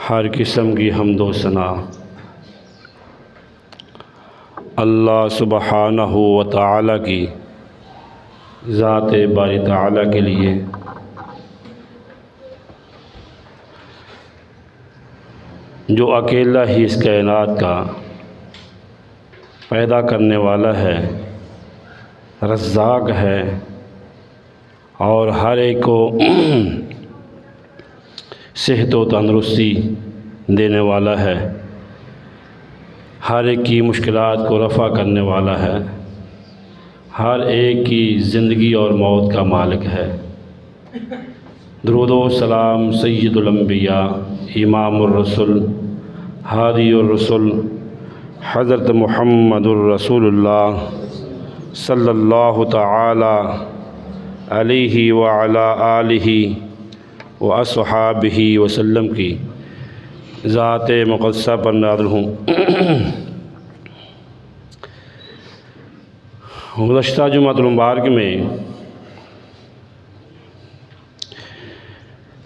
ہر قسم کی حمد و ثنا اللہ سبحانہ و تعالی کی ذات باری تعالی کے لیے، جو اکیلا ہی اس کائنات کا پیدا کرنے والا ہے، رزاق ہے اور ہر ایک کو صحت و تندرستی دینے والا ہے، ہر ایک کی مشکلات کو رفع کرنے والا ہے، ہر ایک کی زندگی اور موت کا مالک ہے۔ درود و سلام سید الانبیاء، امام الرسل، ہادی الرسل، حضرت محمد الرسول اللہ صلی اللہ تعالی علیہ وعلی آلہ واصحابہ وسلم کی ذات مقدسہ پر نازل ہوں۔ گزشتہ جمعۃ المبارک میں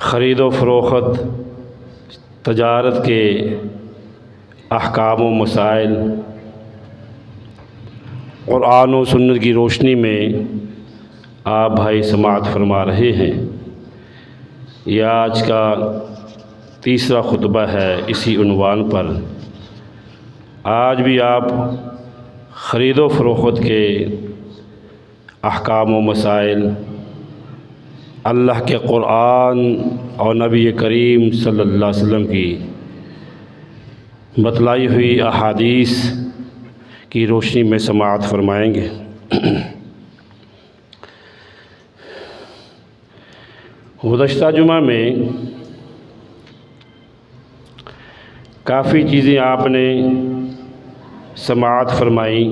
خرید و فروخت، تجارت کے احکام و مسائل، قرآن و سنت کی روشنی میں آپ بھائی سماعت فرما رہے ہیں۔ یہ آج کا تیسرا خطبہ ہے اسی عنوان پر۔ آج بھی آپ خرید و فروخت کے احکام و مسائل، اللہ کے قرآن اور نبی کریم صلی اللہ علیہ وسلم کی بتلائی ہوئی احادیث کی روشنی میں سماعت فرمائیں گے۔ گزشتہ جمعہ میں کافی چیزیں آپ نے سماعت فرمائی،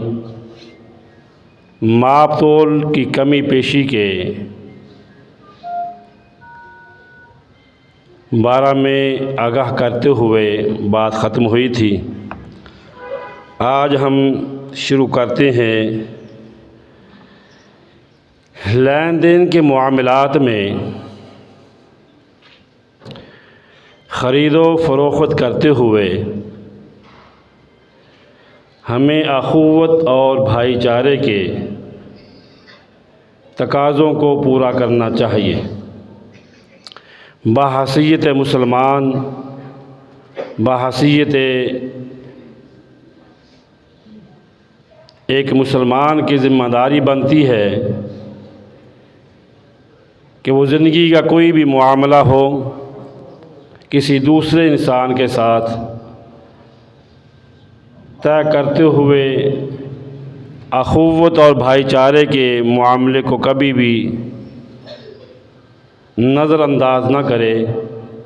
ماپ تول کی کمی پیشی کے بارے میں آگاہ کرتے ہوئے بات ختم ہوئی تھی۔ آج ہم شروع کرتے ہیں لین دین کے معاملات میں خرید و فروخت کرتے ہوئے ہمیں اخوت اور بھائی چارے کے تقاضوں کو پورا کرنا چاہیے۔ بحیثیت مسلمان، بحیثیت ایک مسلمان کی ذمہ داری بنتی ہے کہ وہ زندگی کا کوئی بھی معاملہ ہو کسی دوسرے انسان کے ساتھ طے کرتے ہوئے اخوت اور بھائی چارے کے معاملے کو کبھی بھی نظر انداز نہ کرے،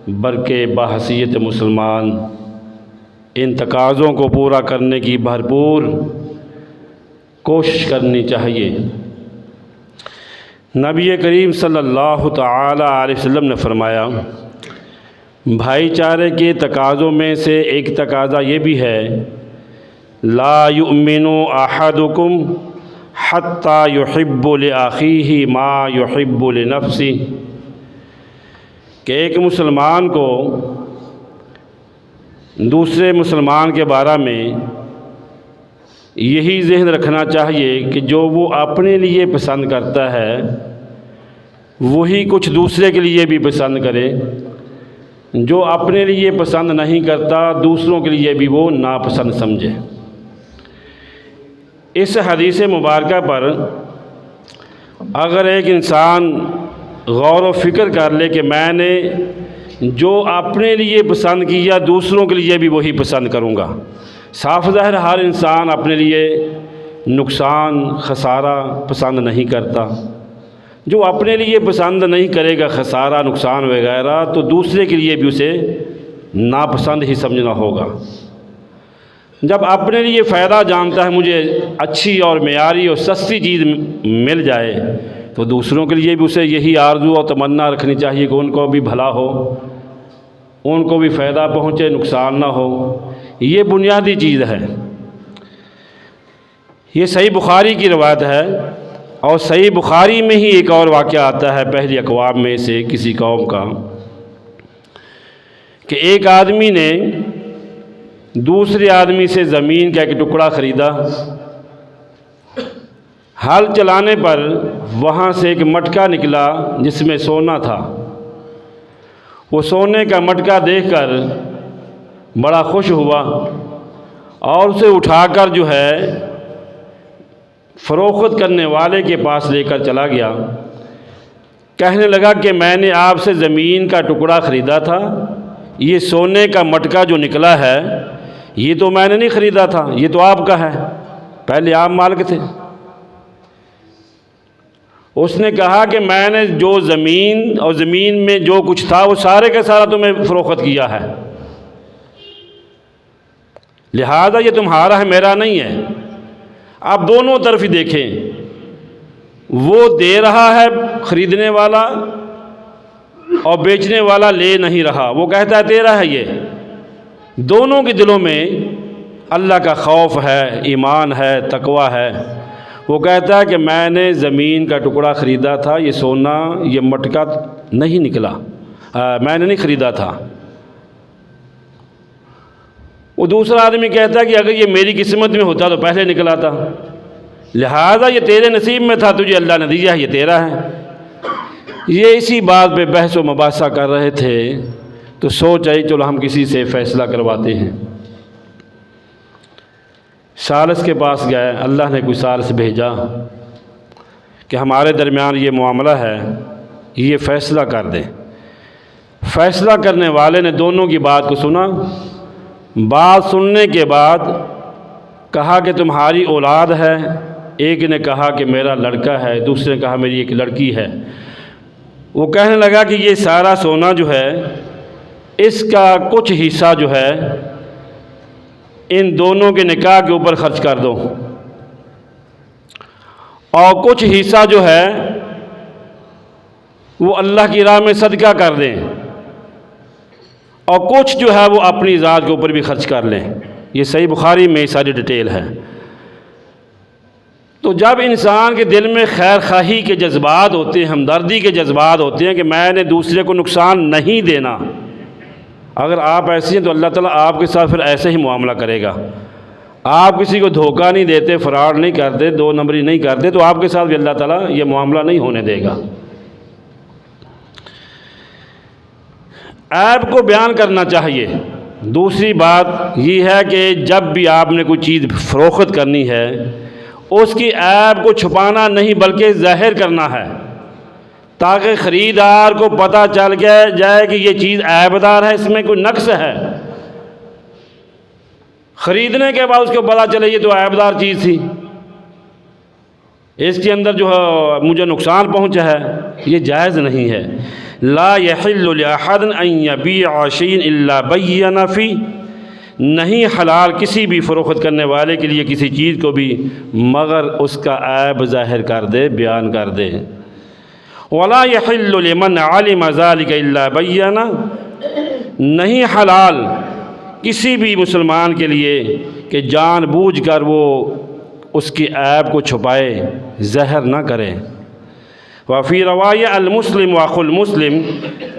بلکہ بحیثیت مسلمان ان تقاضوں کو پورا کرنے کی بھرپور کوشش کرنی چاہیے۔ نبی کریم صلی اللہ تعالی علیہ وسلم نے فرمایا، بھائی چارے کے تقاضوں میں سے ایک تقاضا یہ بھی ہے، لا یؤمن احدکم حتی یحب لاخیہ ما یحب لنفسہ، کہ ایک مسلمان کو دوسرے مسلمان کے بارے میں یہی ذہن رکھنا چاہیے کہ جو وہ اپنے لیے پسند کرتا ہے وہی کچھ دوسرے کے لیے بھی پسند کرے، جو اپنے لیے پسند نہیں کرتا دوسروں کے لیے بھی وہ ناپسند سمجھے۔ اس حدیث مبارکہ پر اگر ایک انسان غور و فکر کر لے کہ میں نے جو اپنے لیے پسند کیا دوسروں کے لیے بھی وہی پسند کروں گا، صاف ظاہر ہر انسان اپنے لیے نقصان خسارہ پسند نہیں کرتا۔ جو اپنے لیے پسند نہیں کرے گا خسارہ نقصان وغیرہ، تو دوسرے کے لیے بھی اسے ناپسند ہی سمجھنا ہوگا۔ جب اپنے لیے فائدہ جانتا ہے مجھے اچھی اور معیاری اور سستی چیز مل جائے، تو دوسروں کے لیے بھی اسے یہی آرزو اور تمنا رکھنی چاہیے کہ ان کو بھی بھلا ہو، ان کو بھی فائدہ پہنچے، نقصان نہ ہو۔ یہ بنیادی چیز ہے۔ یہ صحیح بخاری کی روایت ہے، اور صحیح بخاری میں ہی ایک اور واقعہ آتا ہے پہلی اقوام میں سے کسی قوم کا، کہ ایک آدمی نے دوسرے آدمی سے زمین کا ایک ٹکڑا خریدا، ہل چلانے پر وہاں سے ایک مٹکا نکلا جس میں سونا تھا۔ وہ سونے کا مٹکا دیکھ کر بڑا خوش ہوا اور اسے اٹھا کر جو ہے فروخت کرنے والے کے پاس لے کر چلا گیا۔ کہنے لگا کہ میں نے آپ سے زمین کا ٹکڑا خریدا تھا، یہ سونے کا مٹکا جو نکلا ہے یہ تو میں نے نہیں خریدا تھا، یہ تو آپ کا ہے، پہلے آپ مالک تھے۔ اس نے کہا کہ میں نے جو زمین اور زمین میں جو کچھ تھا وہ سارے کا سارا تمہیں فروخت کیا ہے، لہذا یہ تمہارا ہے، میرا نہیں ہے۔ آپ دونوں طرف ہی دیکھیں، وہ دے رہا ہے خریدنے والا اور بیچنے والا لے نہیں رہا، وہ کہتا ہے تیرا ہے۔ یہ دونوں کے دلوں میں اللہ کا خوف ہے، ایمان ہے، تقوی ہے۔ وہ کہتا ہے کہ میں نے زمین کا ٹکڑا خریدا تھا، یہ سونا یہ مٹکا نہیں نکلا، میں نے نہیں خریدا تھا۔ وہ دوسرا آدمی کہتا ہے کہ اگر یہ میری قسمت میں ہوتا تو پہلے نکلا تھا، لہذا یہ تیرے نصیب میں تھا، تجھے اللہ نے دیا ہے، یہ تیرا ہے۔ یہ اسی بات پہ بحث و مباحثہ کر رہے تھے تو سوچ آئی چلو ہم کسی سے فیصلہ کرواتے ہیں۔ ثالث کے پاس گئے، اللہ نے کوئی ثالث بھیجا کہ ہمارے درمیان یہ معاملہ ہے، یہ فیصلہ کر دیں۔ فیصلہ کرنے والے نے دونوں کی بات کو سنا، بات سننے کے بعد کہا کہ تمہاری اولاد ہے، ایک نے کہا کہ میرا لڑکا ہے، دوسرے نے کہا میری ایک لڑکی ہے۔ وہ کہنے لگا کہ یہ سارا سونا جو ہے اس کا کچھ حصہ جو ہے ان دونوں کے نکاح کے اوپر خرچ کر دو، اور کچھ حصہ جو ہے وہ اللہ کی راہ میں صدقہ کر دیں، اور کچھ جو ہے وہ اپنی ذات کے اوپر بھی خرچ کر لیں۔ یہ صحیح بخاری میں ساری ڈیٹیل ہے۔ تو جب انسان کے دل میں خیر خواہی کے جذبات ہوتے ہیں، ہمدردی کے جذبات ہوتے ہیں کہ میں نے دوسرے کو نقصان نہیں دینا، اگر آپ ایسے ہیں تو اللہ تعالیٰ آپ کے ساتھ پھر ایسے ہی معاملہ کرے گا۔ آپ کسی کو دھوکہ نہیں دیتے، فراڈ نہیں کرتے، دو نمبری نہیں کرتے، تو آپ کے ساتھ بھی اللہ تعالیٰ یہ معاملہ نہیں ہونے دے گا۔ عیب کو بیان کرنا چاہیے۔ دوسری بات یہ ہے کہ جب بھی آپ نے کوئی چیز فروخت کرنی ہے اس کی عیب کو چھپانا نہیں بلکہ ظاہر کرنا ہے، تاکہ خریدار کو پتہ چل جائے کہ یہ چیز عیب دار ہے، اس میں کوئی نقص ہے۔ خریدنے کے بعد اس کو پتہ چلے یہ تو عیب دار چیز تھی، اس کے اندر جو ہے مجھے نقصان پہنچا ہے، یہ جائز نہیں ہے۔ لا يحل لأحد ان يبيع شيئا الا بين فيه، نہیں حلال کسی بھی فروخت کرنے والے کے لیے کسی چیز کو بھی مگر اس کا عیب ظاہر کر دے، بیان کر دے۔ ولا يحل لمن علم ذلك الا بين، نہیں حلال کسی بھی مسلمان کے لیے کہ جان بوجھ کر وہ اس کی عیب کو چھپائے، ظاہر نہ کرے۔ وفی روایہ المسلم واخو المسلم،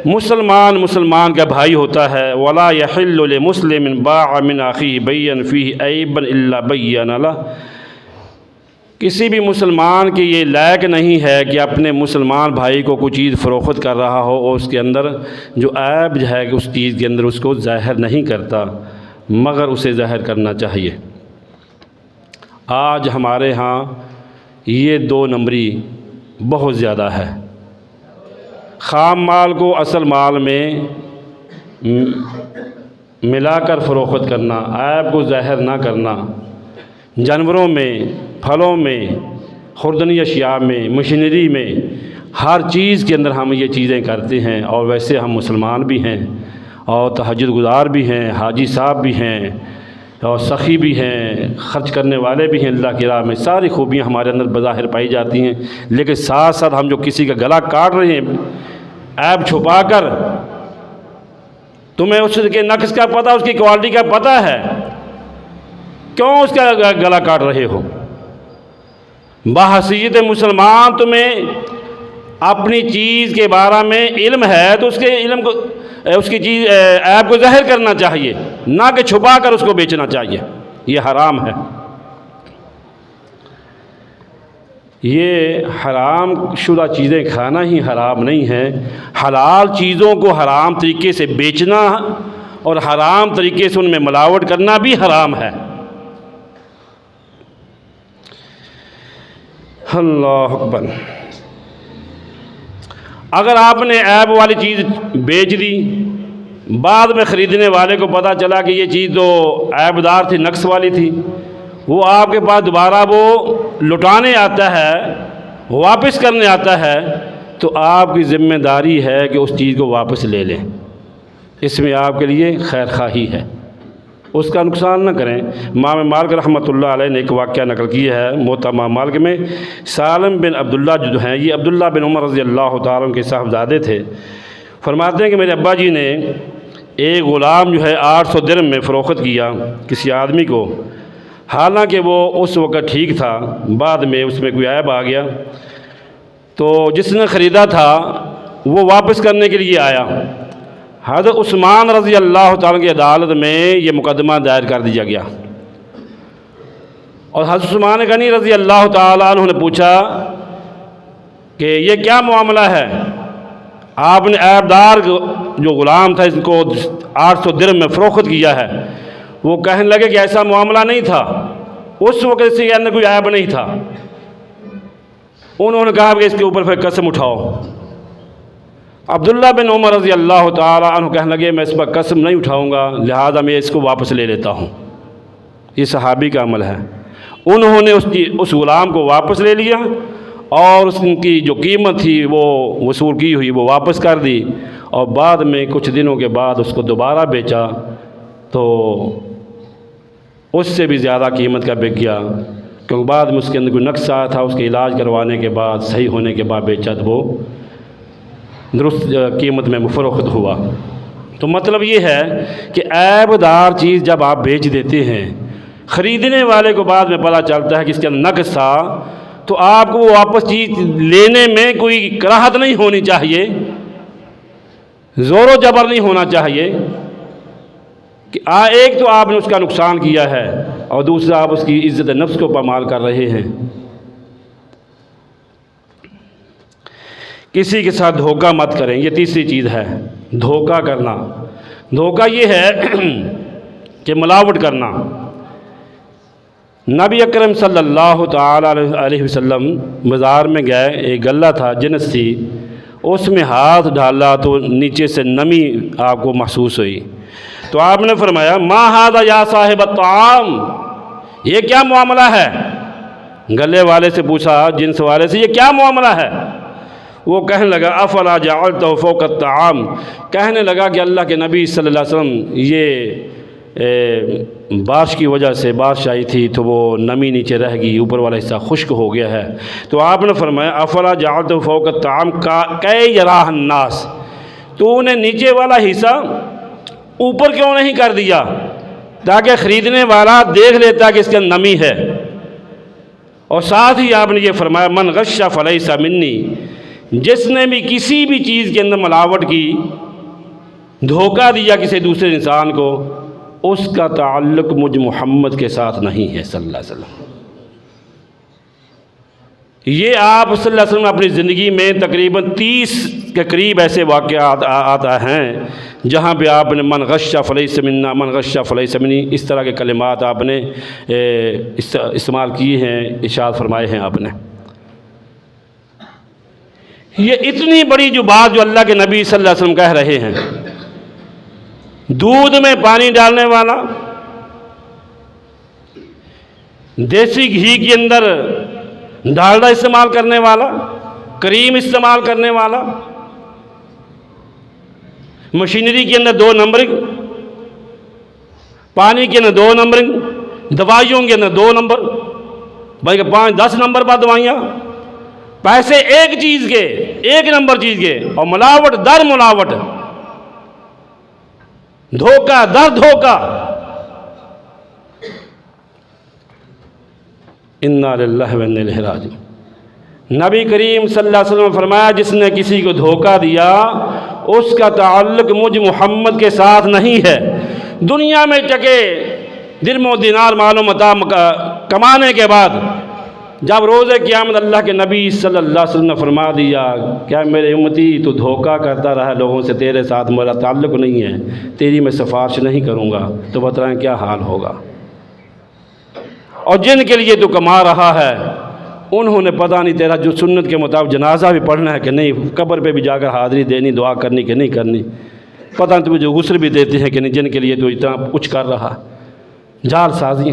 مسلمان کا بھائی ہوتا ہے۔ ولا يحل لمسلم باع من اخیہ بین فیہ عیبا الا بین لہ، کسی بھی مسلمان کے یہ لائق نہیں ہے کہ اپنے مسلمان بھائی کو کوئی چیز فروخت کر رہا ہو اور اس کے اندر جو عیب ہے کہ اس چیز کے اندر اس کو ظاہر نہیں کرتا، مگر اسے ظاہر کرنا چاہیے۔ آج ہمارے ہاں یہ دو نمبری بہت زیادہ ہے، خام مال کو اصل مال میں ملا کر فروخت کرنا، عیب کو ظاہر نہ کرنا، جانوروں میں، پھلوں میں، خوردنی اشیاء میں، مشینری میں، ہر چیز کے اندر ہم یہ چیزیں کرتے ہیں۔ اور ویسے ہم مسلمان بھی ہیں اور تہجد گزار بھی ہیں، حاجی صاحب بھی ہیں اور سخی بھی ہیں، خرچ کرنے والے بھی ہیں اللہ کی راہ میں، ساری خوبیاں ہمارے اندر بظاہر پائی جاتی ہیں، لیکن ساتھ ساتھ ہم جو کسی کا گلا کاٹ رہے ہیں عیب چھپا کر، تمہیں اس کے نقص کا پتہ، اس کی کوالٹی کا پتہ ہے، کیوں اس کا گلا کاٹ رہے ہو؟ بحیثیت مسلمان تمہیں اپنی چیز کے بارے میں علم ہے تو اس کے علم کو اس کی چیز عیب کو ظاہر کرنا چاہیے، نہ کہ چھپا کر اس کو بیچنا چاہیے، یہ حرام ہے۔ یہ حرام شدہ چیزیں کھانا ہی حرام نہیں ہے، حلال چیزوں کو حرام طریقے سے بیچنا اور حرام طریقے سے ان میں ملاوٹ کرنا بھی حرام ہے۔ اللہ اکبر۔ اگر آپ نے عیب والی چیز بیچ دی، بعد میں خریدنے والے کو پتہ چلا کہ یہ چیز تو عیب دار تھی، نقص والی تھی، وہ آپ کے پاس دوبارہ وہ لٹانے آتا ہے، واپس کرنے آتا ہے، تو آپ کی ذمہ داری ہے کہ اس چیز کو واپس لے لیں، اس میں آپ کے لیے خیر خواہی ہے، اس کا نقصان نہ کریں۔ امام مالک رحمۃ اللہ علیہ نے ایک واقعہ نقل کیا ہے موطا امام مالک میں، سالم بن عبداللہ جو ہیں، یہ عبداللہ بن عمر رضی اللہ تعالیٰ عنہ کے صاحبزادے تھے، فرماتے ہیں کہ میرے ابا جی نے ایک غلام جو ہے 800 درہم میں فروخت کیا کسی آدمی کو، حالانکہ وہ اس وقت ٹھیک تھا، بعد میں اس میں کوئی عیب آ گیا، تو جس نے خریدا تھا وہ واپس کرنے کے لیے آیا، حضرت عثمان رضی اللہ تعالیٰ کی عدالت میں یہ مقدمہ دائر کر دیا گیا، اور حضرت عثمان غنی رضی اللہ تعالیٰ عنہ نے پوچھا کہ یہ کیا معاملہ ہے، آپ نے عیب دار جو غلام تھا اس کو 800 درہم میں فروخت کیا ہے۔ وہ کہنے لگے کہ ایسا معاملہ نہیں تھا، اس وقت اس کے اندر کوئی عیب نہیں تھا۔ انہوں نے کہا کہ اس کے اوپر پھر قسم اٹھاؤ۔ عبداللہ بن عمر رضی اللہ تعالیٰ عنہ کہنے لگے میں اس پر قسم نہیں اٹھاؤں گا، لہذا میں اس کو واپس لے لیتا ہوں۔ یہ صحابی کا عمل ہے۔ انہوں نے اس غلام کو واپس لے لیا اور اس کی جو قیمت تھی وہ وصول کی ہوئی وہ واپس کر دی، اور بعد میں کچھ دنوں کے بعد اس کو دوبارہ بیچا تو اس سے بھی زیادہ قیمت کا بک گیا، کیونکہ بعد میں اس کے اندر کوئی نقص آیا تھا، اس کے علاج کروانے کے بعد صحیح ہونے کے بعد بیچا تو وہ درست قیمت میں فروخت ہوا۔ تو مطلب یہ ہے کہ عیب دار چیز جب آپ بیچ دیتے ہیں، خریدنے والے کو بعد میں پتہ چلتا ہے کہ اس کے اندر نقص تھا، تو آپ کو وہ واپس چیز لینے میں کوئی کراہت نہیں ہونی چاہیے، زور و جبر نہیں ہونا چاہیے کہ ایک تو آپ نے اس کا نقصان کیا ہے اور دوسرا آپ اس کی عزت نفس کو پامال کر رہے ہیں۔ کسی کے ساتھ دھوکہ مت کریں، یہ تیسری چیز ہے، دھوکہ کرنا۔ دھوکہ یہ ہے کہ ملاوٹ کرنا۔ نبی اکرم صلی اللہ تعالیٰ علیہ وسلم بازار میں گئے، ایک غلہ تھا، جنس تھی، اس میں ہاتھ ڈالا تو نیچے سے نمی آپ کو محسوس ہوئی، تو آپ نے فرمایا ما ھذا یا صاحب الطعام، یہ کیا معاملہ ہے؟ گلے والے سے پوچھا، جنس والے سے، یہ کیا معاملہ ہے؟ وہ کہنے لگا افلا جعلتہ فوق الطعام، کہنے لگا کہ اللہ کے نبی صلی اللہ علیہ وسلم یہ بارش کی وجہ سے بارش آئی تھی تو وہ نمی نیچے رہ گئی، اوپر والا حصہ خشک ہو گیا ہے، تو آپ نے فرمایا افلا جعلتہ فوق الطعام کی یراہ الناس، تو نے نیچے والا حصہ اوپر کیوں نہیں کر دیا تاکہ خریدنے والا دیکھ لیتا کہ اس کے اندر نمی ہے؟ اور ساتھ ہی آپ نے یہ فرمایا من غش فلیس منی، جس نے بھی کسی بھی چیز کے اندر ملاوٹ کی، دھوکہ دیا کسی دوسرے انسان کو، اس کا تعلق مجھ محمد کے ساتھ نہیں ہے صلی اللہ علیہ وسلم۔ یہ آپ صلی اللہ علیہ وسلم اپنی زندگی میں تقریباً 30 کے قریب ایسے واقعات آتا ہیں جہاں پہ آپ نے من غش فلیس منا، من غش فلیس منی، اس طرح کے کلمات آپ نے استعمال کیے ہیں، ارشاد فرمائے ہیں آپ نے۔ یہ اتنی بڑی جو بات جو اللہ کے نبی صلی اللہ علیہ وسلم کہہ رہے ہیں، دودھ میں پانی ڈالنے والا، دیسی گھی کے اندر ڈالڈا استعمال کرنے والا، کریم استعمال کرنے والا، مشینری کے اندر 2 نمبرنگ، پانی کے اندر 2 نمبرنگ، دوائیوں کے اندر 2 نمبر، بلکہ 5-10 نمبر بعد دوائیاں، پیسے ایک چیز کے، 1 نمبر چیز کے، اور ملاوٹ در ملاوٹ، دھوکہ در دھوکہ۔ انا للہ و انا الیہ راجعون۔ نبی کریم صلی اللہ علیہ وسلم نے فرمایا جس نے کسی کو دھوکہ دیا اس کا تعلق مجھ محمد کے ساتھ نہیں ہے۔ دنیا میں ٹکے درم و دینار مال و متاع کمانے کے بعد جب روز قیامت اللہ کے نبی صلی اللہ علیہ وسلم نے فرما دیا کیا میرے امتی تو دھوکہ کرتا رہا لوگوں سے، تیرے ساتھ میرا تعلق نہیں ہے، تیری میں سفارش نہیں کروں گا، تو بتائیں کیا حال ہوگا۔ اور جن کے لیے تو کما رہا ہے انہوں نے پتہ نہیں تیرا جو سنت کے مطابق جنازہ بھی پڑھنا ہے کہ نہیں، قبر پہ بھی جا کر حاضری دینی، دعا کرنی کہ نہیں کرنی، پتہ نہیں تمہیں جو غسل بھی دیتے ہیں کہ نہیں، جن کے لیے تو اتنا کچھ کر رہا۔ جال سازی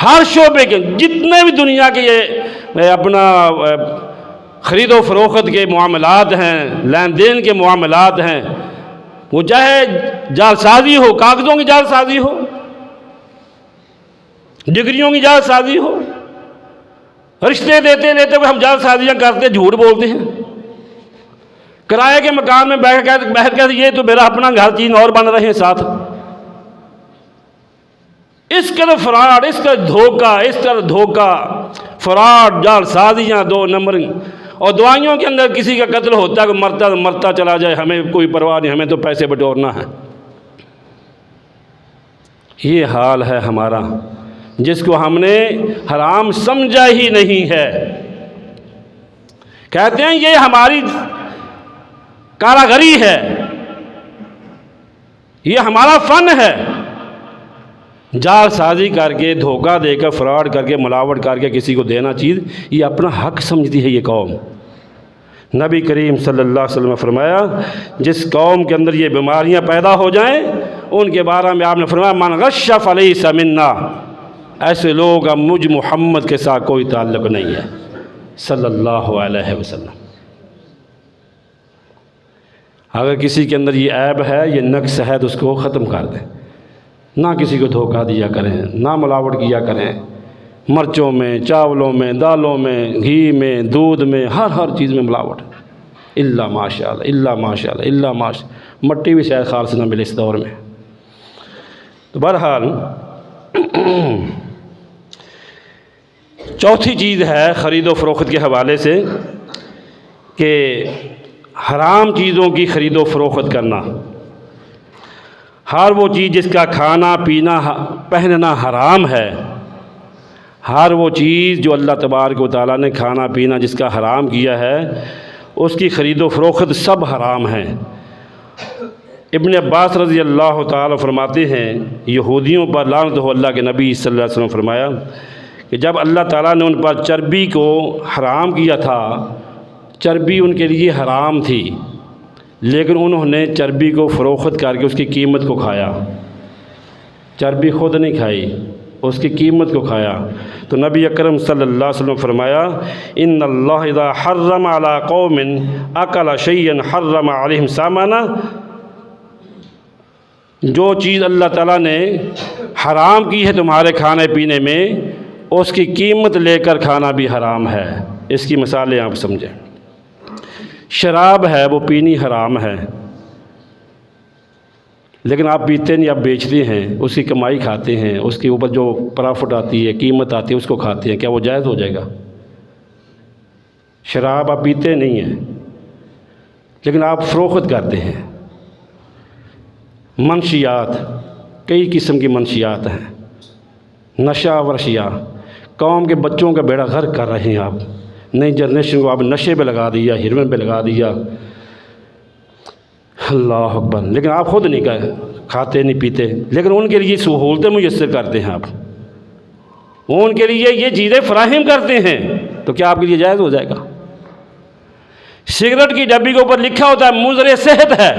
ہر شعبے کے جتنے بھی دنیا کے یہ اپنا خرید و فروخت کے معاملات ہیں، لین دین کے معاملات ہیں، وہ چاہے جال سازی ہو، کاغذوں کی جال سازی ہو، ڈگریوں کی جال سازی ہو، رشتے دیتے لیتے ہوئے ہم جال سازیاں کرتے جھوٹ بولتے ہیں، کرائے کے مکان میں بیٹھ کر یہ تو میرا اپنا گھر چین اور بن رہے ہیں ساتھ۔ اس کا فراڈ، اس کا دھوکہ، اس کا دھوکہ، فراڈ، جال سازیاں، دو نمبر۔ اور دعائیوں کے اندر کسی کا قتل ہوتا ہے کہ مرتا چلا جائے، ہمیں کوئی پرواہ نہیں، ہمیں تو پیسے بٹورنا ہے۔ یہ حال ہے ہمارا جس کو ہم نے حرام سمجھا ہی نہیں ہے۔ کہتے ہیں یہ ہماری کاراگری ہے، یہ ہمارا فن ہے۔ جال سازی کر کے، دھوکہ دے کر، فراڈ کر کے، ملاوٹ کر کے کسی کو دینا چیز، یہ اپنا حق سمجھتی ہے یہ قوم۔ نبی کریم صلی اللہ علیہ وسلم نے فرمایا جس قوم کے اندر یہ بیماریاں پیدا ہو جائیں ان کے بارے میں آپ نے فرمایا من غش فلیس منا، ایسے لوگ اب مجھ محمد کے ساتھ کوئی تعلق نہیں ہے صلی اللہ علیہ وسلم۔ اگر کسی کے اندر یہ عیب ہے، یہ نقص ہے، تو اس کو ختم کر دیں۔ نہ کسی کو دھوکہ دیا کریں، نہ ملاوٹ کیا کریں، مرچوں میں، چاولوں میں، دالوں میں، گھی میں، دودھ میں، ہر چیز میں ملاوٹ، الا ماشاء اللہ، الا ماشاء اللہ، الا ماشاء اللہ۔ مٹی بھی شاید خالص نہ ملے اس دور میں۔ تو بہرحال چوتھی چیز ہے خرید و فروخت کے حوالے سے کہ حرام چیزوں کی خرید و فروخت کرنا۔ ہر وہ چیز جس کا کھانا پینا پہننا حرام ہے، ہر وہ چیز جو اللہ تبارک و تعالیٰ نے کھانا پینا جس کا حرام کیا ہے، اس کی خرید و فروخت سب حرام ہیں۔ ابن عباس رضی اللہ تعالیٰ فرماتے ہیں یہودیوں پر لعنت ہو، اللہ کے نبی صلی اللہ علیہ وسلم فرمایا کہ جب اللہ تعالیٰ نے ان پر چربی کو حرام کیا تھا، چربی ان کے لیے حرام تھی، لیکن انہوں نے چربی کو فروخت کر کے اس کی قیمت کو کھایا۔ چربی خود نہیں کھائی، اس کی قیمت کو کھایا۔ تو نبی اکرم صلی اللہ علیہ وسلم فرمایا ان اللہ اذا حرم علی قوم اکل شیئا حرم علیہم ثمنہ، جو چیز اللہ تعالیٰ نے حرام کی ہے تمہارے کھانے پینے میں، اس کی قیمت لے کر کھانا بھی حرام ہے۔ اس کی مثالیں آپ سمجھیں۔ شراب ہے، وہ پینی حرام ہے، لیکن آپ پیتے نہیں، آپ بیچتے ہیں، اس کی کمائی کھاتے ہیں، اس کے اوپر جو پرافٹ آتی ہے، قیمت آتی ہے، اس کو کھاتے ہیں، کیا وہ جائز ہو جائے گا؟ شراب آپ پیتے نہیں ہیں لیکن آپ فروخت کرتے ہیں۔ منشیات، کئی قسم کی منشیات ہیں، نشہ ورشیہ، قوم کے بچوں کا بیڑا غرق کر رہے ہیں آپ، نئی جنریشن کو آپ نشے پہ لگا دیا، ہیروئن پہ لگا دیا، اللہ اکبر، لیکن آپ خود نہیں کھاتے نہیں پیتے، لیکن ان کے لیے سہولتیں میسر کرتے ہیں، آپ ان کے لیے یہ چیزیں فراہم کرتے ہیں، تو کیا آپ کے لیے جائز ہو جائے گا؟ سگریٹ کی ڈبی کے اوپر لکھا ہوتا ہے مضر صحت ہے،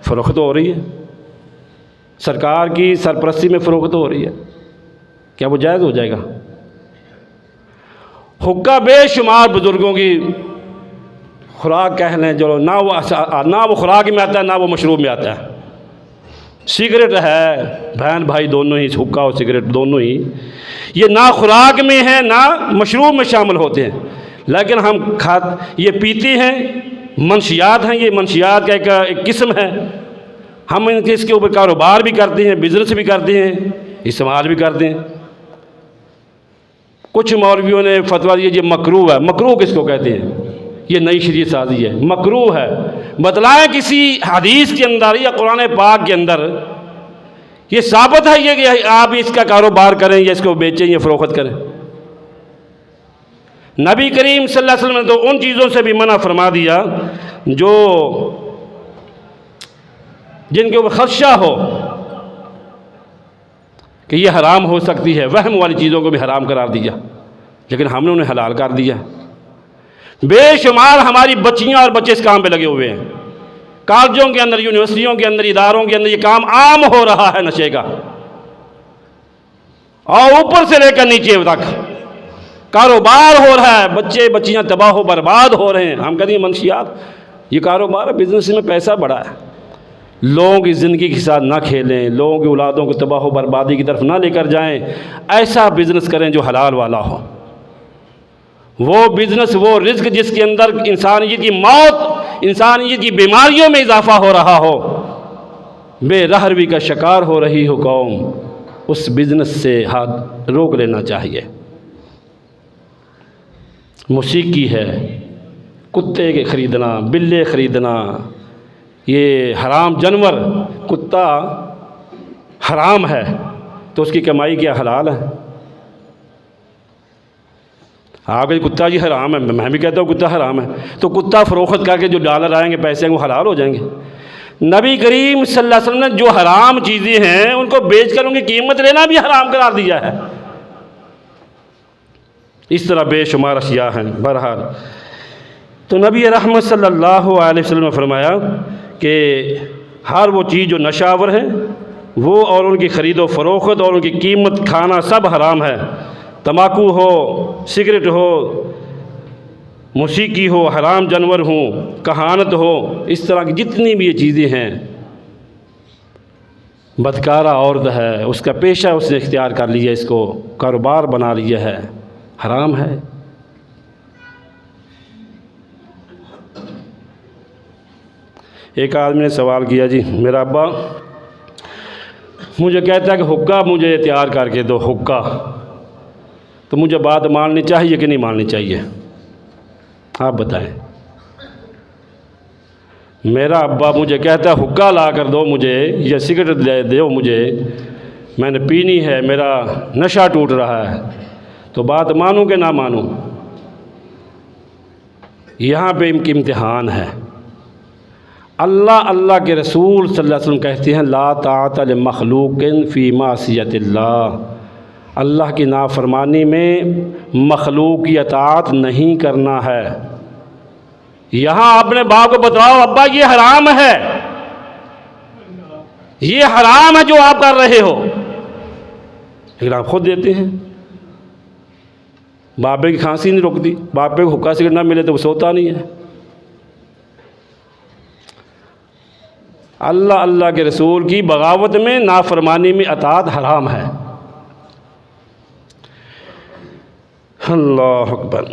فروخت ہو رہی ہے، سرکار کی سرپرستی میں فروخت ہو رہی ہے، کیا وہ جائز ہو جائے گا؟ حقہ بے شمار بزرگوں کی خوراک کہہ لیں، جو نہ وہ خوراک میں آتا ہے، نہ وہ مشروب میں آتا ہے۔ سگریٹ ہے، بہن بھائی دونوں ہی، حقہ اور سگریٹ دونوں ہی، یہ نہ خوراک میں ہے نہ مشروب میں شامل ہوتے ہیں، لیکن ہم یہ پیتے ہیں، منشیات ہیں، یہ منشیات کا ایک قسم ہے، ہم اس کے اوپر کاروبار بھی کرتے ہیں، بزنس بھی کرتے ہیں، استعمال بھی کرتے ہیں۔ کچھ مولویوں نے فتویٰ دیا یہ مکروہ ہے۔ مکروہ کس کو کہتے ہیں؟ یہ نئی شریعت سازی ہے، مکروہ ہے۔ بتلائیں کسی حدیث کے اندر یا قرآن پاک کے اندر یہ ثابت ہے یہ کہ آپ اس کا کاروبار کریں یا اس کو بیچیں یا فروخت کریں؟ نبی کریم صلی اللہ علیہ وسلم نے تو ان چیزوں سے بھی منع فرما دیا جو جن کے اوپر خدشہ ہو کہ یہ حرام ہو سکتی ہے، وہم والی چیزوں کو بھی حرام قرار دیا، لیکن ہم نے انہیں حلال کر دیا۔ بے شمار ہماری بچیاں اور بچے اس کام پہ لگے ہوئے ہیں، کالجوں کے اندر، یونیورسٹیوں کے اندر، اداروں کے اندر یہ کام عام ہو رہا ہے نشے کا، اور اوپر سے لے کر نیچے تک کاروبار ہو رہا ہے، بچے بچیاں تباہ و برباد ہو رہے ہیں۔ ہم کہتے ہیں منشیات، یہ کاروبار ہے، بزنس میں پیسہ بڑا ہے۔ لوگوں کی زندگی کے ساتھ نہ کھیلیں، لوگوں کی اولادوں کو تباہ و بربادی کی طرف نہ لے کر جائیں، ایسا بزنس کریں جو حلال والا ہو، وہ بزنس، وہ رزق جس کے اندر انسانیت کی موت، انسانیت کی بیماریوں میں اضافہ ہو رہا ہو، بے رہروی کا شکار ہو رہی ہو قوم، اس بزنس سے ہاتھ روک لینا چاہیے۔ موسیقی ہے، کتے کے خریدنا، بلے خریدنا، یہ حرام جانور، کتا حرام ہے تو اس کی کمائی کیا حلال ہے؟ آپ کہ کتا جی حرام ہے، میں بھی کہتا ہوں کتا حرام ہے، تو کتا فروخت کر کے جو ڈالر آئیں گے، پیسے وہ حلال ہو جائیں گے۔ نبی کریم صلی اللہ علیہ وسلم نے جو حرام چیزیں ہیں ان کو بیچ کر ان کی قیمت لینا بھی حرام قرار دیا ہے۔ اس طرح بے شمار اشیاء ہیں۔ بہرحال تو نبی رحمت صلی اللہ علیہ وسلم نے فرمایا کہ ہر وہ چیز جو نشاور ہے وہ اور ان کی خرید و فروخت اور ان کی قیمت کھانا سب حرام ہے۔ تمباکو ہو، سگریٹ ہو، موسیقی ہو، حرام جانور ہوں، کہانت ہو، اس طرح کی جتنی بھی یہ چیزیں ہیں، بدکارہ عورت ہے، اس کا پیشہ اس نے اختیار کر لیا، اس کو کاروبار بنا لیا ہے، حرام ہے۔ ایک آدمی نے سوال کیا، جی میرا ابا مجھے کہتا ہے کہ حقہ مجھے تیار کر کے دو، حقہ، تو مجھے بات ماننی چاہیے کہ نہیں ماننی چاہیے؟ آپ بتائیں۔ میرا ابا مجھے کہتا ہے حقہ لا کر دو مجھے، یا سگریٹ دے دو مجھے، میں نے پینی ہے، میرا نشہ ٹوٹ رہا ہے، تو بات مانوں کہ نہ مانوں؟ یہاں پہ امتحان ہے۔ اللہ کے رسول صلی اللہ علیہ وسلم کہتے ہیں لا طاعت لمخلوق فی معصیت اللہ، اللہ کی نافرمانی میں مخلوق کی اطاعت نہیں کرنا ہے۔ یہاں اپنے باپ کو بتاؤ ابا یہ حرام ہے، یہ حرام ہے جو آپ کر رہے ہو، لیکن آپ خود دیتے ہیں۔ بابے کی کھانسی نہیں رکتی، بابے کو حقہ سگریٹ نہ ملے تو وہ سوتا نہیں ہے۔ اللہ کے رسول کی بغاوت میں، نافرمانی میں اطاعت حرام ہے۔ اللہ اکبر۔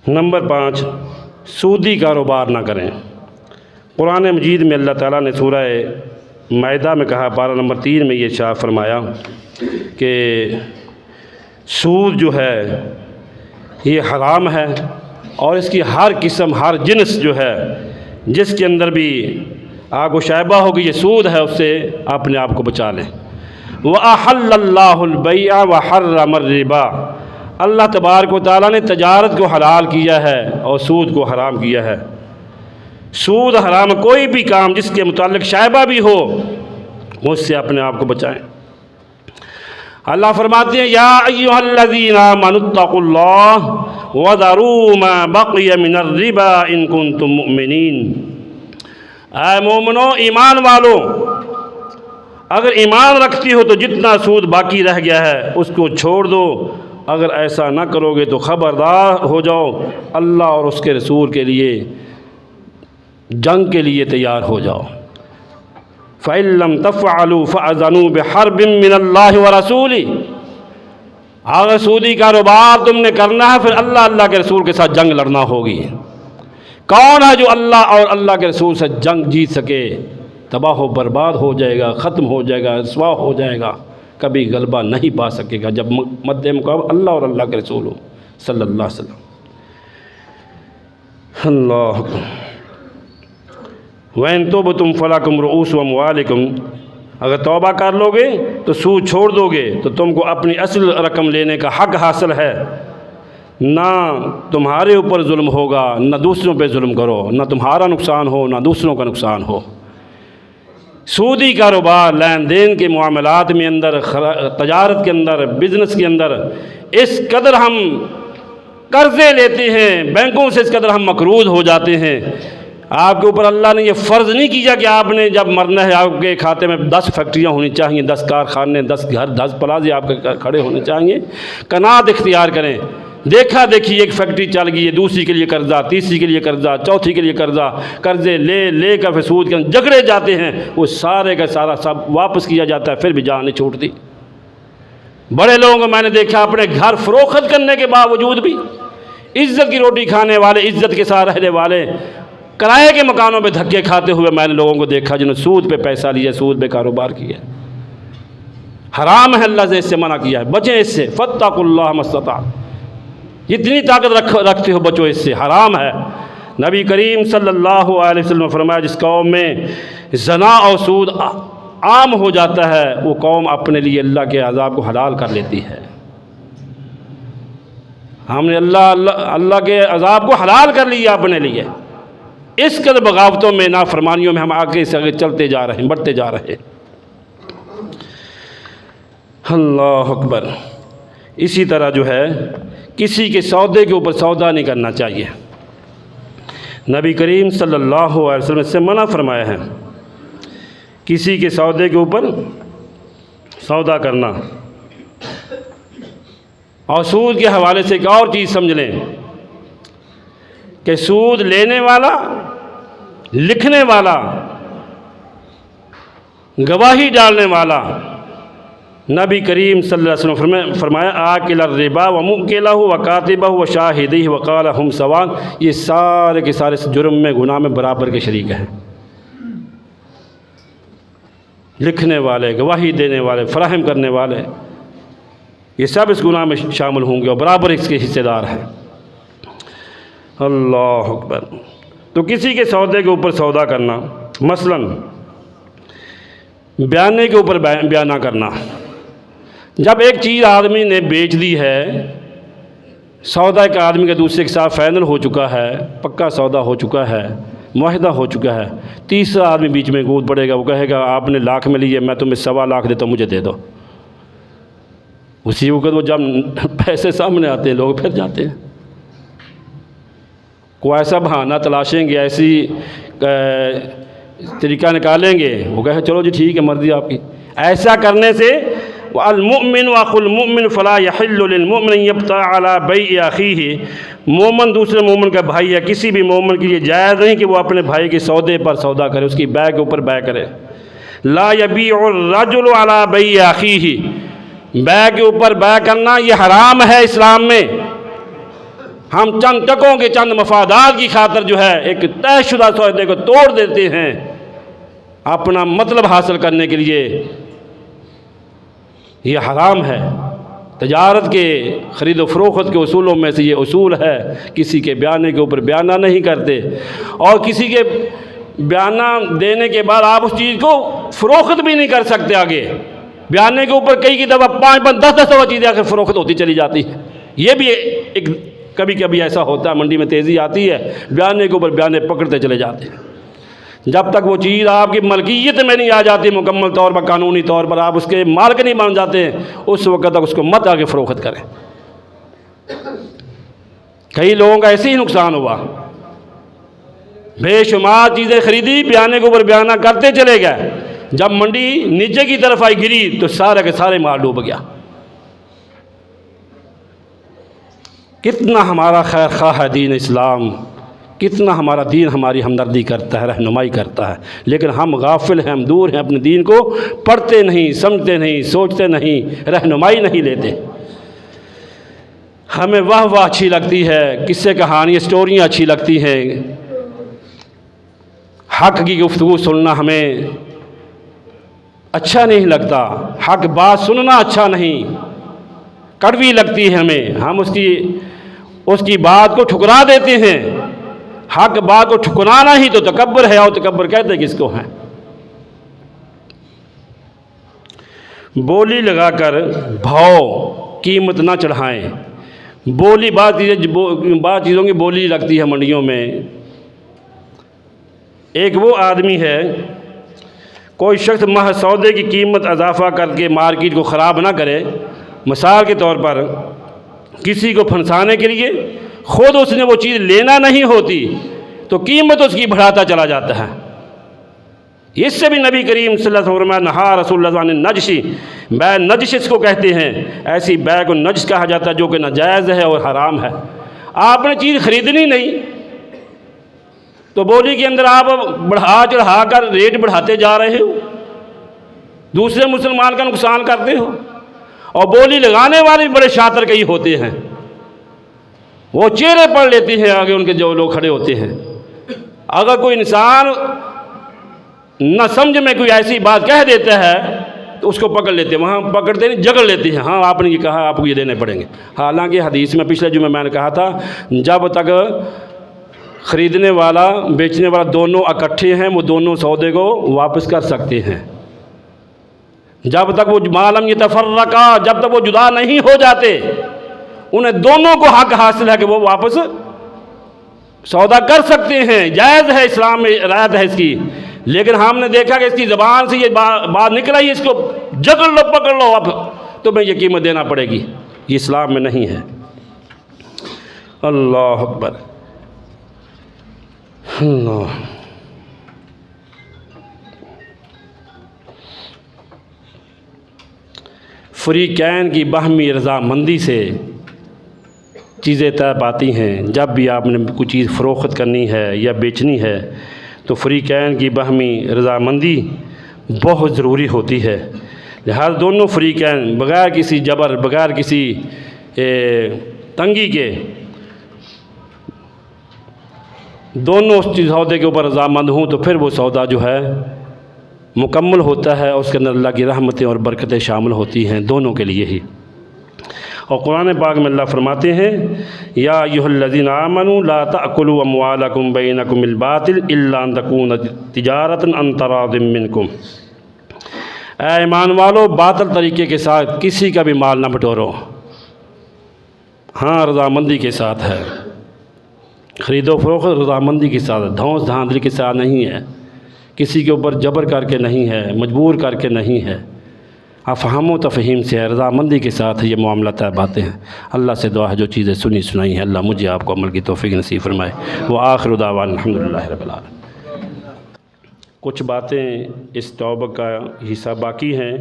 نمبر 5، سودی کاروبار نہ کریں۔ قرآن مجید میں اللہ تعالیٰ نے سورہ مائدہ میں کہا، پارہ نمبر 3 میں یہ ارشاد فرمایا کہ سود جو ہے یہ حرام ہے، اور اس کی ہر قسم، ہر جنس جو ہے، جس کے اندر بھی آپ کو شائبہ ہوگی یہ سود ہے، اس سے اپنے آپ کو بچا لیں۔ وَأَحَلَّ اللَّهُ الْبَيْعَ وَحَرَّمَ الرِّبَا، اللہ تبارک و تعالیٰ نے تجارت کو حلال کیا ہے اور سود کو حرام کیا ہے۔ سود حرام، کوئی بھی کام جس کے متعلق شائبہ بھی ہو اس سے اپنے آپ کو بچائیں۔ اللہ فرماتے ہیں یا ایھا الذین آمنوا اتقوا اللہ وذروا ما بقی من الربا ان کنتم مؤمنین، اے مومنو، ایمان والو، اگر ایمان رکھتی ہو تو جتنا سود باقی رہ گیا ہے اس کو چھوڑ دو، اگر ایسا نہ کرو گے تو خبردار ہو جاؤ، اللہ اور اس کے رسول کے لیے جنگ کے لیے تیار ہو جاؤ۔ فَإِن لَّمْ تَفْعَلُوا فَأَذَنُوا بِحَرْبٍ مِّنَ اللَّهِ وَرَسُولِهِ، اگر سودی کاروبار تم نے کرنا ہے پھر اللہ کے رسول کے ساتھ جنگ لڑنا ہوگی۔ کون ہے جو اللہ اور اللہ کے رسول سے جنگ جیت سکے؟ تباہ و برباد ہو جائے گا، ختم ہو جائے گا، رسوا ہو جائے گا، کبھی غلبہ نہیں پا سکے گا جب مد مقابل اللہ اور اللہ کے رسول ہو۔ صلی اللہ علیہ وسلم۔ اللہ اکبر۔ وَإِن تُبْتُمْ فَلَكُمْ رُؤُوسُ أَمْوَالِكُمْ، اگر توبہ کر لو گے تو سود چھوڑ دو گے تو تم کو اپنی اصل رقم لینے کا حق حاصل ہے، نہ تمہارے اوپر ظلم ہوگا، نہ دوسروں پہ ظلم کرو، نہ تمہارا نقصان ہو نہ دوسروں کا نقصان ہو۔ سودی کاروبار، لین دین کے معاملات میں اندر، تجارت کے اندر، بزنس کے اندر اس قدر ہم قرضے لیتے ہیں، بینکوں سے اس قدر ہم مقروض ہو جاتے ہیں۔ آپ کے اوپر اللہ نے یہ فرض نہیں کیا کہ آپ نے جب مرنا ہے آپ کے کھاتے میں 10 فیکٹریاں ہونی چاہیے، 10 کارخانے، 10 گھر، 10 پلازے آپ کے کھڑے ہونے چاہیے۔ قناعت اختیار کریں۔ دیکھا دیکھی ایک فیکٹری چل گئی ہے، دوسری کے لیے قرضہ، تیسری کے لیے قرضہ، چوتھی کے لیے قرضہ، قرضے لے کر پھر سود کے جھگڑے جاتے ہیں، وہ سارے کا سارا سب واپس کیا جاتا ہے، پھر بھی جان نہیں چھوٹتی۔ بڑے لوگوں کو میں نے دیکھا اپنے گھر فروخت کرنے کے باوجود بھی، عزت کی روٹی کھانے والے، عزت کے ساتھ رہنے والے، کرائے کے مکانوں پہ دھکے کھاتے ہوئے میں نے لوگوں کو دیکھا جنہوں نے سود پہ پیسہ لیا، سود پہ کاروبار کیا۔ حرام ہے، اللہ نے اس سے منع کیا ہے، بچیں اس سے۔ فاتقوا اللہ ما استطعتم، جتنی طاقت رکھتے ہو بچو اس سے، حرام ہے۔ نبی کریم صلی اللہ علیہ وسلم نے فرمایا جس قوم میں زنا اور سود عام ہو جاتا ہے وہ قوم اپنے لیے اللہ کے عذاب کو حلال کر لیتی ہے۔ ہم نے اللہ کے عذاب کو حلال کر لیا اپنے لیے، اس قدر بغاوتوں میں، نافرمانیوں میں ہم آگے سے آگے چلتے جا رہے ہیں، بڑھتے جا رہے ہیں۔ اللہ اکبر۔ اسی طرح جو ہے کسی کے سودے کے اوپر سودا نہیں کرنا چاہیے۔ نبی کریم صلی اللہ علیہ وسلم سے منع فرمایا ہے کسی کے سودے کے اوپر سودا کرنا۔ اور سود کے حوالے سے ایک اور چیز سمجھ لیں کہ سود لینے والا، لکھنے والا، گواہی ڈالنے والا، نبی کریم صلی اللہ علیہ وسلم نے فرمایا آکل الربا ومؤکلہ وکاتبہ وشاہدیہ وقال ہم سواء، یہ سارے کے سارے جرم میں، گناہ میں برابر کے شریک ہیں۔ لکھنے والے، گواہی دینے والے، فراہم کرنے والے، یہ سب اس گناہ میں شامل ہوں گے اور برابر اس کے حصے دار ہیں۔ اللہ اکبر۔ تو کسی کے سودے کے اوپر سودا کرنا، مثلاً بیانے کے اوپر بیانہ کرنا۔ جب ایک چیز آدمی نے بیچ دی ہے، سودا ایک آدمی کا دوسرے کے ساتھ فائنل ہو چکا ہے، پکا سودا ہو چکا ہے، معاہدہ ہو چکا ہے، تیسرا آدمی بیچ میں کود پڑے گا، وہ کہے گا آپ نے لاکھ میں لیے، میں تمہیں 1.25 لاکھ دیتا ہوں، مجھے دے دو۔ اسی وقت وہ جب پیسے سامنے آتے ہیں لوگ پھر جاتے ہیں، کوئی ایسا بہانہ تلاشیں گے، ایسی طریقہ نکالیں گے، وہ کہے چلو جی ٹھیک ہے مرضی آپ کی۔ ایسا کرنے سے المؤمن واخو المؤمن فلا یحل للمؤمن ان یبتاع علی بیع اخیہ، مومن دوسرے مومن کا بھائی ہے، کسی بھی مومن کے لیے جائز نہیں کہ وہ اپنے بھائی کے سودے پر سودا کرے، اس کی بیع کے اوپر بیع کرے۔ لا یبیع الرجل علی بیع اخیہ، بیع کے اوپر بیع کرنا یہ حرام ہے اسلام میں۔ ہم چند ٹکوں کے، چند مفادات کی خاطر جو ہے ایک طے شدہ سودے کو توڑ دیتے ہیں اپنا مطلب حاصل کرنے کے لیے، یہ حرام ہے۔ تجارت کے، خرید و فروخت کے اصولوں میں سے یہ اصول ہے، کسی کے بیانے کے اوپر بیانہ نہیں کرتے، اور کسی کے بیانہ دینے کے بعد آپ اس چیز کو فروخت بھی نہیں کر سکتے آگے۔ بیانے کے اوپر کئی کی دفعہ 5 10 دفعہ چیزیں آخر فروخت ہوتی چلی جاتی ہے۔ یہ بھی ایک کبھی کبھی ایسا ہوتا ہے، منڈی میں تیزی آتی ہے، بیانے کے اوپر بیانے پکڑتے چلے جاتے ہیں۔ جب تک وہ چیز آپ کی ملکیت میں نہیں آ جاتی مکمل طور پر، قانونی طور پر آپ اس کے مالک نہیں بن جاتے ہیں، اس وقت تک اس کو مت آگے فروخت کریں۔ کئی لوگوں کا ایسے ہی نقصان ہوا، بے شمار چیزیں خریدی، بیانے کے اوپر بیانہ کرتے چلے گئے، جب منڈی نیچے کی طرف آئی گری تو سارے کے سارے مال ڈوب گیا۔ کتنا ہمارا خیر خواہ ہے دین اسلام، کتنا ہمارا دین ہماری ہمدردی کرتا ہے، رہنمائی کرتا ہے، لیکن ہم غافل ہیں، ہم دور ہیں، اپنے دین کو پڑھتے نہیں، سمجھتے نہیں، سوچتے نہیں، رہنمائی نہیں لیتے۔ ہمیں واہ اچھی لگتی ہے، قصے کہانی سٹوریاں اچھی لگتی ہیں، حق کی گفتگو سننا ہمیں اچھا نہیں لگتا، حق بات سننا اچھا نہیں، کڑوی لگتی ہے ہمیں، ہم اس کی اس کی بات کو ٹھکرا دیتے ہیں۔ حق بات کو ٹھکرانا ہی تو تکبر ہے، اور تکبر کہتے ہیں کس کو ہیں؟ بولی لگا کر بھاؤ قیمت نہ چڑھائیں۔ بولی بعض چیزوں کی بولی لگتی ہے منڈیوں میں۔ ایک وہ آدمی ہے، کوئی شخص محض سودے کی قیمت اضافہ کر کے مارکیٹ کو خراب نہ کرے۔ مثال کے طور پر کسی کو پھنسانے کے لیے خود اس نے وہ چیز لینا نہیں ہوتی تو قیمت اس کی بڑھاتا چلا جاتا ہے۔ اس سے بھی نبی کریم صلی اللہ علیہ وسلم فرمایا نہا رسول اللہ عن النجشی، بے نجش اس کو کہتے ہیں، ایسی بے کو نجس کہا جاتا ہے جو کہ ناجائز ہے اور حرام ہے۔ آپ نے چیز خریدنی نہیں تو بولی کے اندر آپ بڑھا چڑھا کر ریٹ بڑھاتے جا رہے ہو، دوسرے مسلمان کا نقصان کرتے ہو۔ اور بولی لگانے والے بڑے شاطر کئی ہوتے ہیں، وہ چہرے پڑھ لیتے ہیں آگے ان کے جو لوگ کھڑے ہوتے ہیں۔ اگر کوئی انسان نہ سمجھ میں کوئی ایسی بات کہہ دیتا ہے تو اس کو پکڑ لیتے ہیں، وہاں پکڑتے نہیں جگڑ لیتے ہیں، ہاں آپ نے یہ کہا، آپ کو یہ دینے پڑیں گے۔ حالانکہ حدیث میں پچھلے جمعے میں نے کہا تھا، جب تک خریدنے والا بیچنے والا دونوں اکٹھے ہیں وہ دونوں سودے کو واپس کر سکتے ہیں۔ جب تک وہ معلوم یتفرقا، جب تک وہ جدا نہیں ہو جاتے، انہیں دونوں کو حق حاصل ہے کہ وہ واپس سودا کر سکتے ہیں، جائز ہے، اسلام میں رعایت ہے اس کی۔ لیکن ہم نے دیکھا کہ اس کی زبان سے یہ بات نکل آئی، اس کو جکڑ لو، پکڑ لو، اب تمہیں یہ قیمت دینا پڑے گی، یہ اسلام میں نہیں ہے۔ اللہ اکبر، اللہ۔ فریقین کی باہمی رضامندی سے چیزیں طے پاتی ہیں۔ جب بھی آپ نے کوئی چیز فروخت کرنی ہے یا بیچنی ہے تو فریقین کی باہمی رضامندی بہت ضروری ہوتی ہے۔ لہذا دونوں فریقین بغیر کسی جبر، بغیر کسی تنگی کے دونوں اس سودے کے اوپر رضامند ہوں تو پھر وہ سودا جو ہے مکمل ہوتا ہے، اس کے اندر اللہ کی رحمتیں اور برکتیں شامل ہوتی ہیں دونوں کے لیے ہی۔ اور قرآن پاک میں اللہ فرماتے ہیں یا ایھا الذین آمنوا لا تأکلوا اموالکم بینکم بالباطل الا ان تکون تجارۃ عن تراض منکم، اے ایمان والو باطل طریقے کے ساتھ کسی کا بھی مال نہ بٹورو، ہاں رضامندی کے ساتھ ہے، خرید و فروخت رضامندی کے ساتھ، دھونس دھاندلی کے ساتھ نہیں ہے، کسی کے اوپر جبر کر کے نہیں ہے، مجبور کر کے نہیں ہے، افہام و تفہیم سے ہے، رضامندی کے ساتھ یہ معاملہ طے باتیں ہیں۔ اللہ سے دعا ہے جو چیزیں سنی سنائی ہیں اللہ مجھے آپ کو عمل کی توفیق نصیب فرمائے۔ وآخر دعوانا الحمدللہ رب العالمین۔ کچھ باتیں اس ٹاپک کا حصہ باقی ہیں۔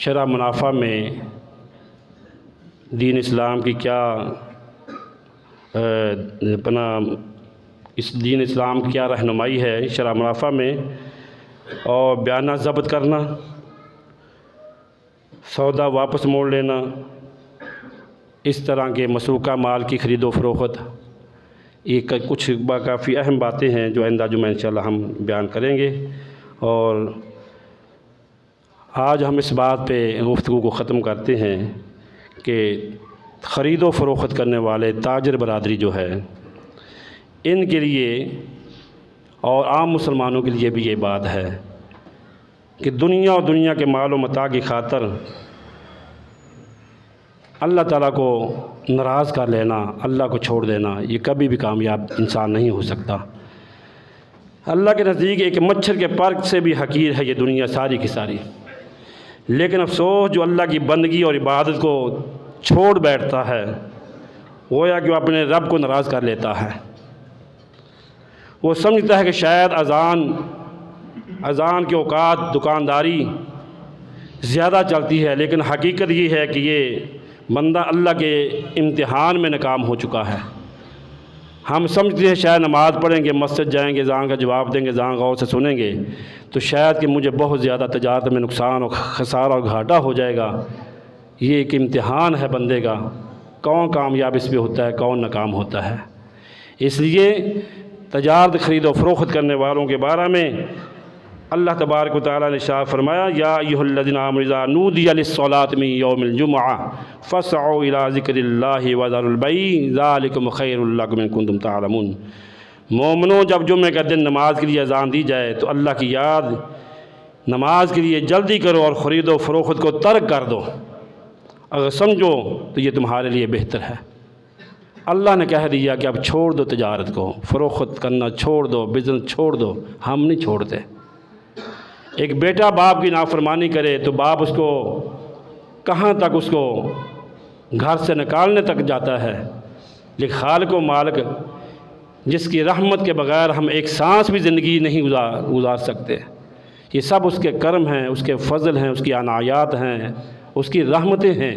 شرع منافع میں دین اسلام کی کیا اس دین اسلام کی کیا رہنمائی ہے شرع منافع میں، اور بیانہ ضبط کرنا، سودا واپس موڑ لینا، اس طرح کے مسروقہ مال کی خرید و فروخت، یہ کچھ کافی اہم باتیں ہیں جو آئندہ جمعہ انشاءاللہ ہم بیان کریں گے۔ اور آج ہم اس بات پہ گفتگو کو ختم کرتے ہیں کہ خرید و فروخت کرنے والے تاجر برادری جو ہے ان کے لیے اور عام مسلمانوں کے لیے بھی یہ بات ہے کہ دنیا اور دنیا کے مال و متاع کی خاطر اللہ تعالیٰ کو ناراض کر لینا، اللہ کو چھوڑ دینا، یہ کبھی بھی کامیاب انسان نہیں ہو سکتا۔ اللہ کے نزدیک ایک مچھر کے پر سے بھی حقیر ہے یہ دنیا ساری کی ساری۔ لیکن افسوس جو اللہ کی بندگی اور عبادت کو چھوڑ بیٹھتا ہے، گویا کہ وہ اپنے رب کو ناراض کر لیتا ہے۔ وہ سمجھتا ہے کہ شاید اذان کے اوقات دکانداری زیادہ چلتی ہے، لیکن حقیقت یہ ہے کہ یہ بندہ اللہ کے امتحان میں ناکام ہو چکا ہے۔ ہم سمجھتے ہیں شاید نماز پڑھیں گے، مسجد جائیں گے، اذان کا جواب دیں گے، اذان غور سے سنیں گے تو شاید کہ مجھے بہت زیادہ تجارت میں نقصان اور خسارہ اور گھاٹا ہو جائے گا۔ یہ ایک امتحان ہے بندے کا، کون کامیاب اس پہ ہوتا ہے، کون ناکام ہوتا ہے۔ اس لیے تجارت خرید و فروخت کرنے والوں کے بارے میں اللہ تبارک و تعالیٰ نے ارشاد فرمایا یا ایھا الذین آمنوا اذا نودی للصلاۃ من یوم الجمعہ فاسعوا الی ذکر اللہ وذروا البیع ذلکم خیر لکم ان کنتم تعلمون۔ مومنوں، جب جمعے کا دن نماز کے لیے اذان دی جائے تو اللہ کی یاد نماز کے لیے جلدی کرو اور خرید و فروخت کو ترک کر دو، اگر سمجھو تو یہ تمہارے لیے بہتر ہے۔ اللہ نے کہہ دیا کہ اب چھوڑ دو تجارت کو، فروخت کرنا چھوڑ دو، بزنس چھوڑ دو۔ ہم نہیں چھوڑتے۔ ایک بیٹا باپ کی نافرمانی کرے تو باپ اس کو کہاں تک اس کو گھر سے نکالنے تک جاتا ہے، لیکن خالق و مالک جس کی رحمت کے بغیر ہم ایک سانس بھی زندگی نہیں گزار سکتے، یہ سب اس کے کرم ہیں، اس کے فضل ہیں، اس کی عنایات ہیں، اس کی رحمتیں ہیں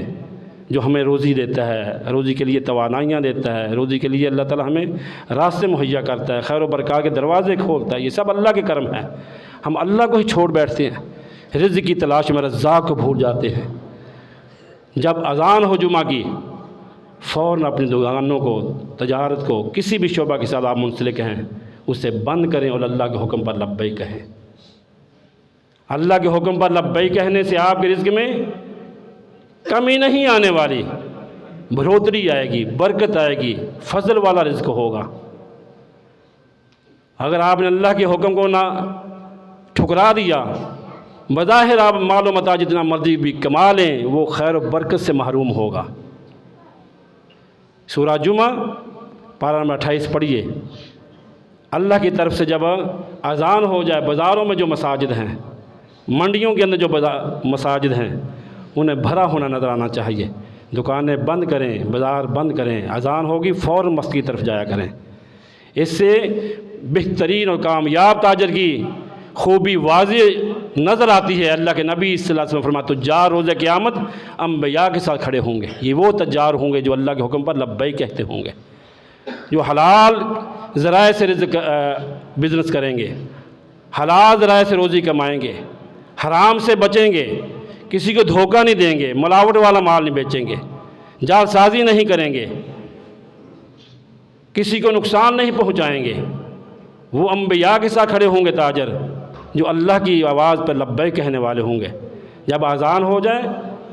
جو ہمیں روزی دیتا ہے، روزی کے لیے توانائیاں دیتا ہے، روزی کے لیے اللہ تعالیٰ ہمیں راستے مہیا کرتا ہے، خیر و برکات کے دروازے کھولتا ہے۔ یہ سب اللہ کے کرم ہیں۔ ہم اللہ کو ہی چھوڑ بیٹھتے ہیں، رزق کی تلاش میں رزاق کو بھول جاتے ہیں۔ جب اذان ہو جمعہ کی، فوراً اپنی دکانوں کو، تجارت کو، کسی بھی شعبہ کے ساتھ آپ منسلک ہیں، اسے بند کریں اور اللہ کے حکم پر لبیک کہیں۔ اللہ کے حکم پر لبیک کہنے سے آپ کے رزق میں کمی نہیں آنے والی، بڑھوتری آئے گی، برکت آئے گی، فضل والا رزق ہوگا۔ اگر آپ نے اللہ کے حکم کو نہ ٹھکرا دیا، بظاہر آپ مال و متاع جتنا مرضی بھی کما لیں، وہ خیر و برکت سے محروم ہوگا۔ سورہ جمعہ پارہ نمبر 28 پڑھیے۔ اللہ کی طرف سے جب اذان ہو جائے، بازاروں میں جو مساجد ہیں، منڈیوں کے اندر جو مساجد ہیں، انہیں بھرا ہونا نظر آنا چاہیے۔ دکانیں بند کریں، بازار بند کریں، اذان ہوگی فوراً مسجد کی طرف جایا کریں۔ اس سے بہترین اور کامیاب تاجر کی خوبی واضح نظر آتی ہے۔ اللہ کے نبی صلی اللہ علیہ وسلم فرماتے تجار روز قیامت انبیاء کے ساتھ کھڑے ہوں گے۔ یہ وہ تجار ہوں گے جو اللہ کے حکم پر لبیک کہتے ہوں گے، جو حلال ذرائع سے بزنس کریں گے، حلال ذرائع سے روزی کمائیں گے، حرام سے بچیں گے، کسی کو دھوکہ نہیں دیں گے، ملاوٹ والا مال نہیں بیچیں گے، جعل سازی نہیں کریں گے، کسی کو نقصان نہیں پہنچائیں گے۔ وہ انبیاء کے ساتھ کھڑے ہوں گے تاجر، جو اللہ کی آواز پر لبیک کہنے والے ہوں گے۔ جب اذان ہو جائے،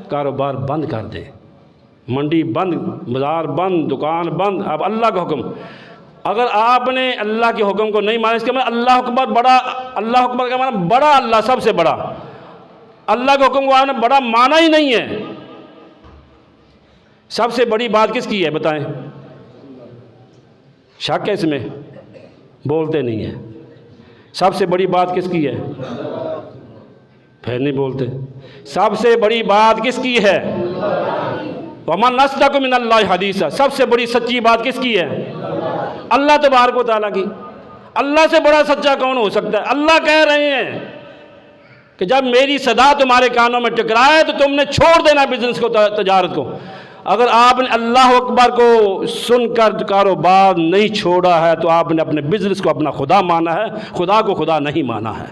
کاروبار بند کر دیں، منڈی بند، بازار بند، دکان بند۔ اب اللہ کا حکم، اگر آپ نے اللہ کے حکم کو نہیں مانا، اس کا مطلب اللہ اکبر بڑا، اللہ اکبر کا معنی بڑا، اللہ سب سے بڑا، اللہ کے حکم کو آپ نے بڑا مانا ہی نہیں ہے۔ سب سے بڑی بات کس کی ہے بتائیں؟ شک ہے اس میں؟ بولتے نہیں ہیں۔ سب سے بڑی بات کس کی ہے؟ پھر نہیں بولتے۔ سب سے بڑی بات کس کی ہے؟ وَمَنْ أَصْدَقُ مِنَ اللَّهِ حَدِيثًا۔ سب سے بڑی سچی بات کس کی ہے؟ اللہ تبارک و تعالیٰ کی۔ اللہ سے بڑا سچا کون ہو سکتا ہے؟ اللہ کہہ رہے ہیں کہ جب میری صدا تمہارے کانوں میں ٹکرائے تو تم نے چھوڑ دینا بزنس کو، تجارت کو۔ اگر آپ نے اللہ اکبر کو سن کر کاروبار نہیں چھوڑا ہے تو آپ نے اپنے بزنس کو اپنا خدا مانا ہے، خدا کو خدا نہیں مانا ہے۔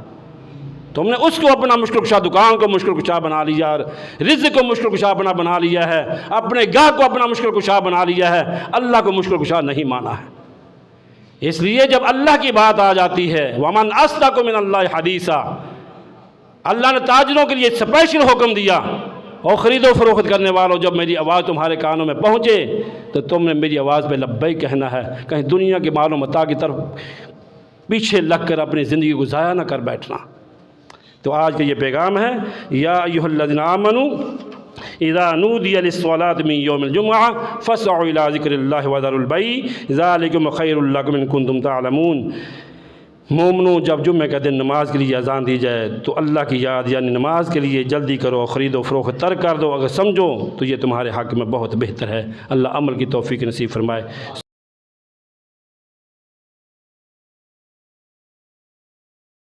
تم نے اس کو اپنا مشکل کشا، دکان کو مشکل کشا بنا لیا، رزق کو مشکل کشا بنا لیا ہے، اپنے گاہ کو اپنا مشکل کشا بنا لیا ہے، اللہ کو مشکل کشا نہیں مانا ہے۔ اس لیے جب اللہ کی بات آ جاتی ہے، وَمَنْ أَصْدَقُ مِنَ اللَّهِ حَدِيثًا، اللہ نے تاجروں کے لیے اسپیشل حکم دیا، اور خرید و فروخت کرنے والوں، جب میری آواز تمہارے کانوں میں پہنچے تو تم نے میری آواز پہ لبیک کہنا ہے، کہیں دنیا کے مال و متاع کی طرف پیچھے لگ کر اپنی زندگی کو ضائع نہ کر بیٹھنا۔ تو آج کا یہ پیغام ہے، یا ایھا الذین آمنوا اذا نودی للصلاۃ من یوم الجمعہ فاسعوا الی ذکر اللہ وذروا البیع ذلکم خیر لکم ان کنتم تعلمون۔ مومنوں، جب جمعہ کا دن نماز کے لیے اذان دی جائے تو اللہ کی یاد یعنی نماز کے لیے جلدی کرو، خرید و فروخت ترک کر دو، اگر سمجھو تو یہ تمہارے حق میں بہت بہتر ہے۔ اللہ عمل کی توفیق نصیب فرمائے۔